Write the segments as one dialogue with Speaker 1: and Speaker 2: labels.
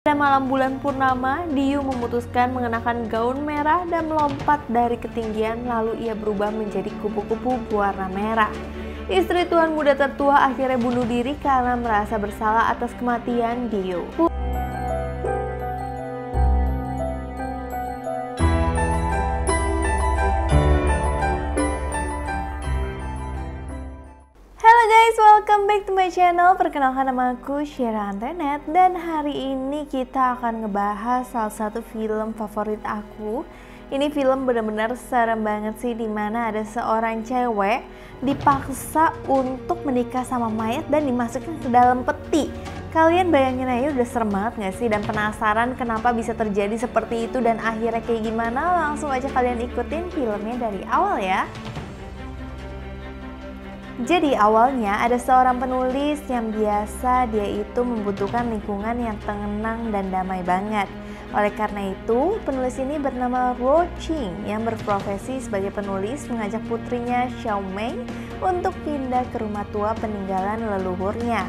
Speaker 1: Pada malam bulan purnama, Diyu memutuskan mengenakan gaun merah dan melompat dari ketinggian, lalu ia berubah menjadi kupu-kupu berwarna merah. Istri tuan muda tertua akhirnya bunuh diri karena merasa bersalah atas kematian Diyu. Halo guys, welcome back to my channel. Perkenalkan, nama aku Syera Antenet, dan hari ini kita akan ngebahas salah satu film favorit aku. Ini film benar-benar serem banget sih, dimana ada seorang cewek dipaksa untuk menikah sama mayat dan dimasukkan ke dalam peti. Kalian bayangin aja, udah serem banget gak sih? Dan penasaran kenapa bisa terjadi seperti itu dan akhirnya kayak gimana? Langsung aja kalian ikutin filmnya dari awal ya. Jadi awalnya ada seorang penulis yang biasa dia itu membutuhkan lingkungan yang tenang dan damai banget. Oleh karena itu, penulis ini bernama Ruo Qing yang berprofesi sebagai penulis mengajak putrinya Xiao Mei untuk pindah ke rumah tua peninggalan leluhurnya,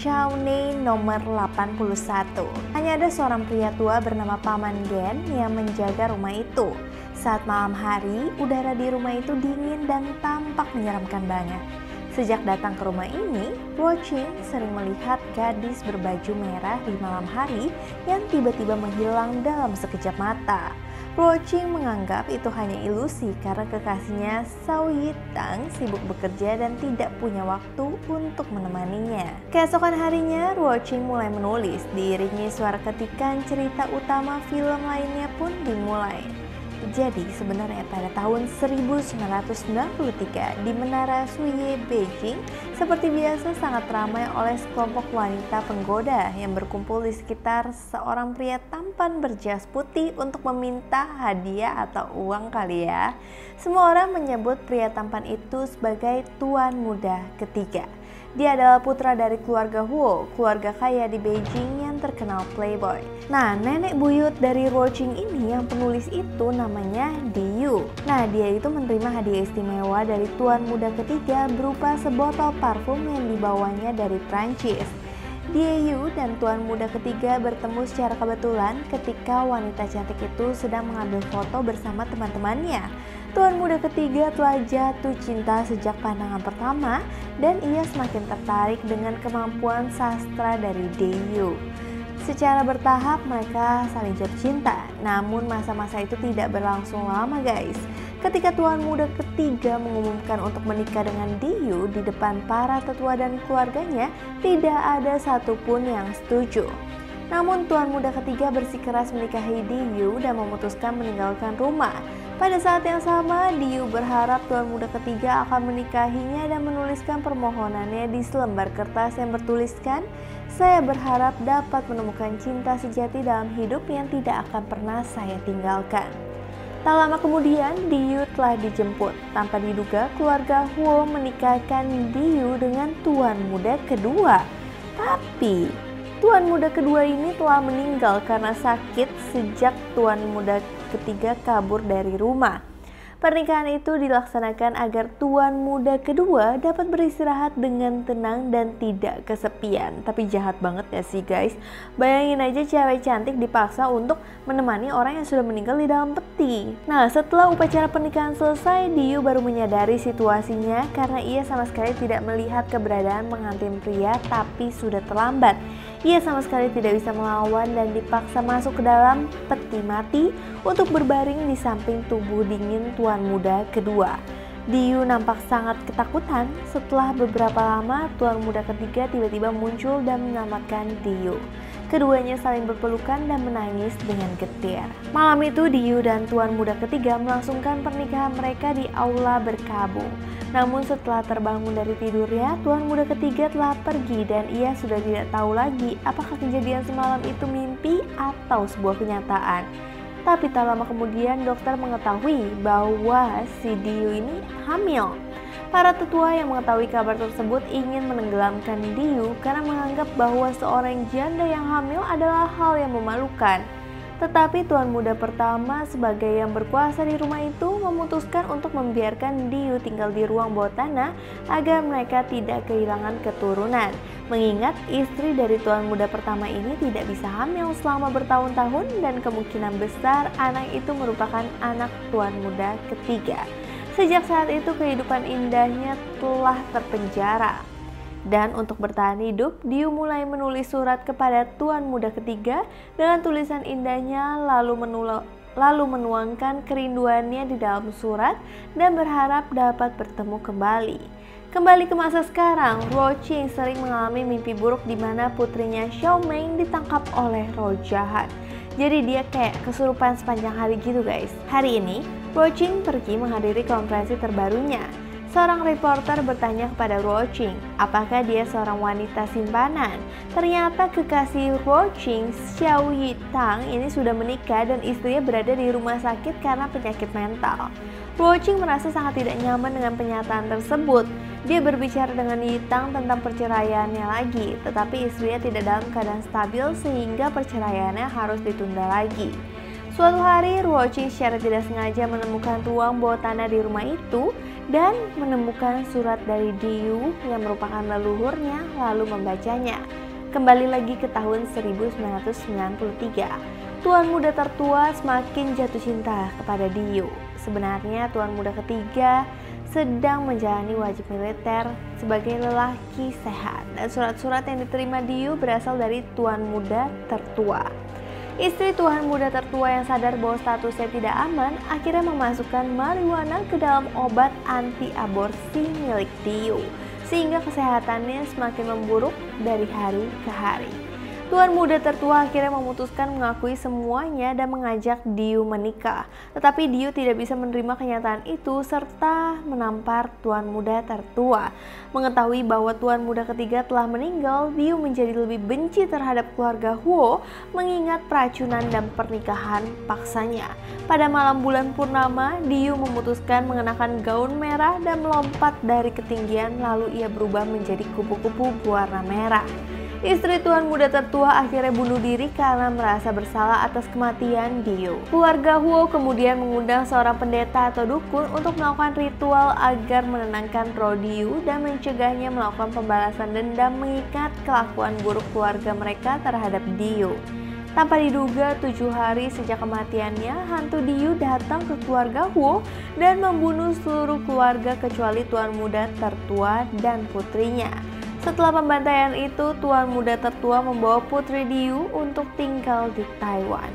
Speaker 1: Chaunei nomor 81. Hanya ada seorang pria tua bernama Paman Gen yang menjaga rumah itu. Saat malam hari, udara di rumah itu dingin dan tampak menyeramkan banget. Sejak datang ke rumah ini, Ruo Qing sering melihat gadis berbaju merah di malam hari yang tiba-tiba menghilang dalam sekejap mata. Ruo Qing menganggap itu hanya ilusi karena kekasihnya Zhao Yitang sibuk bekerja dan tidak punya waktu untuk menemaninya. Keesokan harinya, Ruo Qing mulai menulis, diiringi suara ketikan cerita utama film lainnya pun dimulai. Jadi sebenarnya pada tahun 1993 di Menara Suye, Beijing, seperti biasa sangat ramai oleh sekelompok wanita penggoda yang berkumpul di sekitar seorang pria tampan berjas putih untuk meminta hadiah atau uang kali ya. Semua orang menyebut pria tampan itu sebagai tuan muda ketiga. Dia adalah putra dari keluarga Huo, keluarga kaya di Beijing yang terkenal playboy. Nah, nenek buyut dari Ruo Qing ini yang penulis itu namanya Diyu. Nah, dia itu menerima hadiah istimewa dari tuan muda ketiga berupa sebotol parfum yang dibawanya dari Prancis. Diyu dan tuan muda ketiga bertemu secara kebetulan ketika wanita cantik itu sedang mengambil foto bersama teman-temannya. Tuan muda ketiga telah jatuh cinta sejak pandangan pertama dan ia semakin tertarik dengan kemampuan sastra dari Diyu. Secara bertahap mereka saling jatuh cinta, namun masa-masa itu tidak berlangsung lama guys. Ketika tuan muda ketiga mengumumkan untuk menikah dengan Diyu di depan para tetua dan keluarganya, tidak ada satupun yang setuju. Namun tuan muda ketiga bersikeras menikahi Diyu dan memutuskan meninggalkan rumah. Pada saat yang sama, Diyu berharap tuan muda ketiga akan menikahinya dan menuliskan permohonannya di selembar kertas yang bertuliskan, "Saya berharap dapat menemukan cinta sejati dalam hidup yang tidak akan pernah saya tinggalkan." Tak lama kemudian, Diyu telah dijemput. Tanpa diduga, keluarga Huo menikahkan Diyu dengan tuan muda kedua. Tapi tuan muda kedua ini telah meninggal karena sakit sejak tuan muda ketiga kabur dari rumah. Pernikahan itu dilaksanakan agar tuan muda kedua dapat beristirahat dengan tenang dan tidak kesepian. Tapi jahat banget ya sih guys. Bayangin aja cewek cantik dipaksa untuk menemani orang yang sudah meninggal di dalam peti. Nah, setelah upacara pernikahan selesai, Diyu baru menyadari situasinya karena ia sama sekali tidak melihat keberadaan pengantin pria, tapi sudah terlambat. Ia sama sekali tidak bisa melawan dan dipaksa masuk ke dalam peti mati untuk berbaring di samping tubuh dingin tuan muda kedua. Diyu nampak sangat ketakutan. Setelah beberapa lama, tuan muda ketiga tiba-tiba muncul dan menyelamatkan Diyu. Keduanya saling berpelukan dan menangis dengan getir. Malam itu Diyu dan tuan muda ketiga melangsungkan pernikahan mereka di aula berkabung. Namun setelah terbangun dari tidurnya, tuan muda ketiga telah pergi dan ia sudah tidak tahu lagi apakah kejadian semalam itu mimpi atau sebuah kenyataan. Tapi tak lama kemudian dokter mengetahui bahwa si Diyu ini hamil. Para tetua yang mengetahui kabar tersebut ingin menenggelamkan Diyu karena menganggap bahwa seorang janda yang hamil adalah hal yang memalukan. Tetapi tuan muda pertama sebagai yang berkuasa di rumah itu memutuskan untuk membiarkan Diu tinggal di ruang bawah tanah agar mereka tidak kehilangan keturunan. Mengingat istri dari tuan muda pertama ini tidak bisa hamil selama bertahun-tahun dan kemungkinan besar anak itu merupakan anak tuan muda ketiga. Sejak saat itu kehidupan indahnya telah terpenjara. Dan untuk bertahan hidup, Diu mulai menulis surat kepada tuan muda ketiga dengan tulisan indahnya lalu menuangkan kerinduannya di dalam surat dan berharap dapat bertemu kembali. Kembali ke masa sekarang, Ruo Qing sering mengalami mimpi buruk di mana putrinya Xiao Meng ditangkap oleh roh jahat. Jadi dia kayak kesurupan sepanjang hari gitu guys. Hari ini, Ruo Qing pergi menghadiri konferensi terbarunya. Seorang reporter bertanya kepada Ruo Qing, apakah dia seorang wanita simpanan. Ternyata kekasih Ruo Qing, Xiao Yitang, ini sudah menikah dan istrinya berada di rumah sakit karena penyakit mental. Ruo Qing merasa sangat tidak nyaman dengan penyataan tersebut. Dia berbicara dengan Yitang tentang perceraiannya lagi, tetapi istrinya tidak dalam keadaan stabil sehingga perceraiannya harus ditunda lagi. Suatu hari, Ruo Qing secara tidak sengaja menemukan ruang bawah tanah di rumah itu dan menemukan surat dari Diu yang merupakan leluhurnya lalu membacanya. Kembali lagi ke tahun 1993, tuan muda tertua semakin jatuh cinta kepada Diu. Sebenarnya tuan muda ketiga sedang menjalani wajib militer sebagai lelaki sehat dan surat-surat yang diterima Diu berasal dari tuan muda tertua. Istri tuan muda tertua yang sadar bahwa statusnya tidak aman akhirnya memasukkan marijuana ke dalam obat anti-aborsi milik Diu sehingga kesehatannya semakin memburuk dari hari ke hari. Tuan muda tertua akhirnya memutuskan mengakui semuanya dan mengajak Diu menikah. Tetapi Diu tidak bisa menerima kenyataan itu serta menampar tuan muda tertua. Mengetahui bahwa tuan muda ketiga telah meninggal, Diu menjadi lebih benci terhadap keluarga Huo mengingat peracunan dan pernikahan paksanya. Pada malam bulan purnama, Diu memutuskan mengenakan gaun merah dan melompat dari ketinggian lalu ia berubah menjadi kupu-kupu berwarna merah. Istri tuan muda tertua akhirnya bunuh diri karena merasa bersalah atas kematian Diu. Keluarga Huo kemudian mengundang seorang pendeta atau dukun untuk melakukan ritual agar menenangkan roh Diu dan mencegahnya melakukan pembalasan dendam mengingat kelakuan buruk keluarga mereka terhadap Diu. Tanpa diduga 7 hari sejak kematiannya, hantu Diu datang ke keluarga Huo dan membunuh seluruh keluarga kecuali tuan muda tertua dan putrinya. Setelah pembantaian itu, tuan muda tertua membawa putri Diu untuk tinggal di Taiwan.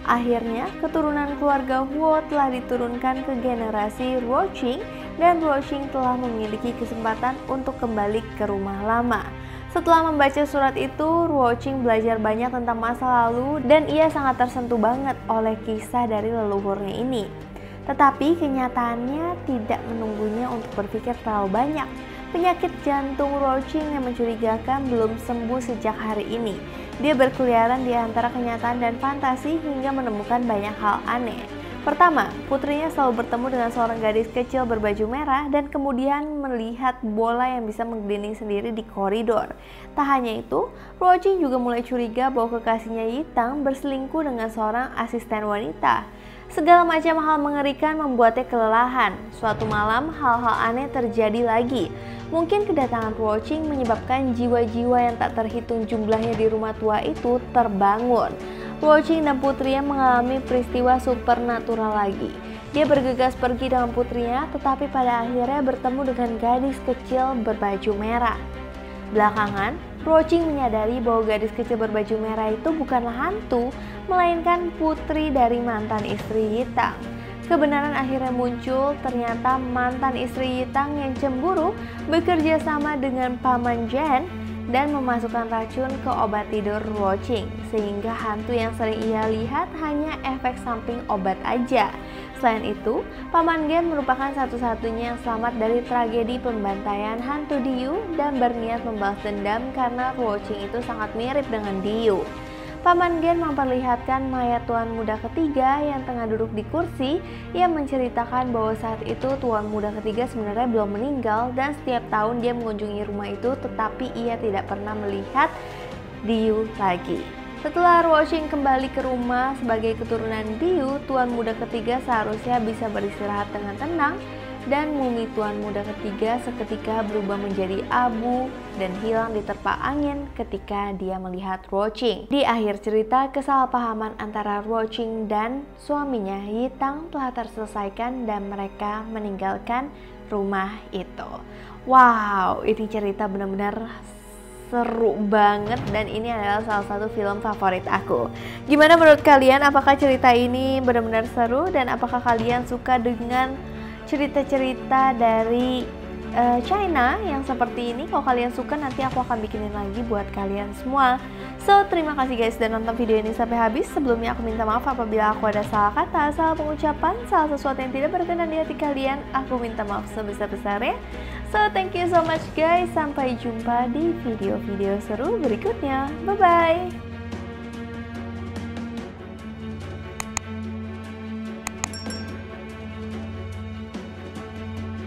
Speaker 1: Akhirnya, keturunan keluarga Huo telah diturunkan ke generasi Ruo Qing dan Ruo Qing telah memiliki kesempatan untuk kembali ke rumah lama. Setelah membaca surat itu, Ruo Qing belajar banyak tentang masa lalu dan ia sangat tersentuh banget oleh kisah dari leluhurnya ini. Tetapi kenyataannya tidak menunggunya untuk berpikir terlalu banyak. Penyakit jantung Ruo Qing yang mencurigakan belum sembuh sejak hari ini. Dia berkeliaran di antara kenyataan dan fantasi hingga menemukan banyak hal aneh. Pertama, putrinya selalu bertemu dengan seorang gadis kecil berbaju merah dan kemudian melihat bola yang bisa menggelinding sendiri di koridor. Tak hanya itu, Ruo Qing juga mulai curiga bahwa kekasihnya Yitang berselingkuh dengan seorang asisten wanita. Segala macam hal mengerikan membuatnya kelelahan. Suatu malam, hal-hal aneh terjadi lagi. Mungkin kedatangan Ruo Qing menyebabkan jiwa-jiwa yang tak terhitung jumlahnya di rumah tua itu terbangun. Ruo Qing dan putrinya mengalami peristiwa supernatural lagi. Dia bergegas pergi dengan putrinya, tetapi pada akhirnya bertemu dengan gadis kecil berbaju merah. Belakangan, Ruo Qing menyadari bahwa gadis kecil berbaju merah itu bukanlah hantu, melainkan putri dari mantan istri Yitang. Kebenaran akhirnya muncul, ternyata mantan istri Yitang yang cemburu bekerja sama dengan Paman Gen dan memasukkan racun ke obat tidur Ruo Qing, sehingga hantu yang sering ia lihat hanya efek samping obat aja. Selain itu, Paman Gen merupakan satu-satunya yang selamat dari tragedi pembantaian hantu Diu dan berniat membalas dendam karena Ruo Qing itu sangat mirip dengan Diu. Paman Gen memperlihatkan mayat tuan muda ketiga yang tengah duduk di kursi. Ia menceritakan bahwa saat itu tuan muda ketiga sebenarnya belum meninggal dan setiap tahun dia mengunjungi rumah itu, tetapi ia tidak pernah melihat Diu lagi. Setelah Ruoqing kembali ke rumah sebagai keturunan Diu, tuan muda ketiga seharusnya bisa beristirahat dengan tenang, dan mumi tuan muda ketiga seketika berubah menjadi abu dan hilang diterpa angin ketika dia melihat Ruoqing. Di akhir cerita, kesalahpahaman antara Ruoqing dan suaminya Yitang telah terselesaikan dan mereka meninggalkan rumah itu. Wow, ini cerita benar-benar seru banget dan ini adalah salah satu film favorit aku. Gimana menurut kalian? Apakah cerita ini benar-benar seru dan apakah kalian suka dengan cerita-cerita dari China yang seperti ini? Kalau kalian suka, nanti aku akan bikinin lagi buat kalian semua. So, terima kasih guys sudah nonton video ini sampai habis. Sebelumnya aku minta maaf apabila aku ada salah kata, salah pengucapan, salah sesuatu yang tidak berkenan di hati kalian. Aku minta maaf sebesar-besarnya. So, thank you so much guys. Sampai jumpa di video-video seru berikutnya. Bye-bye.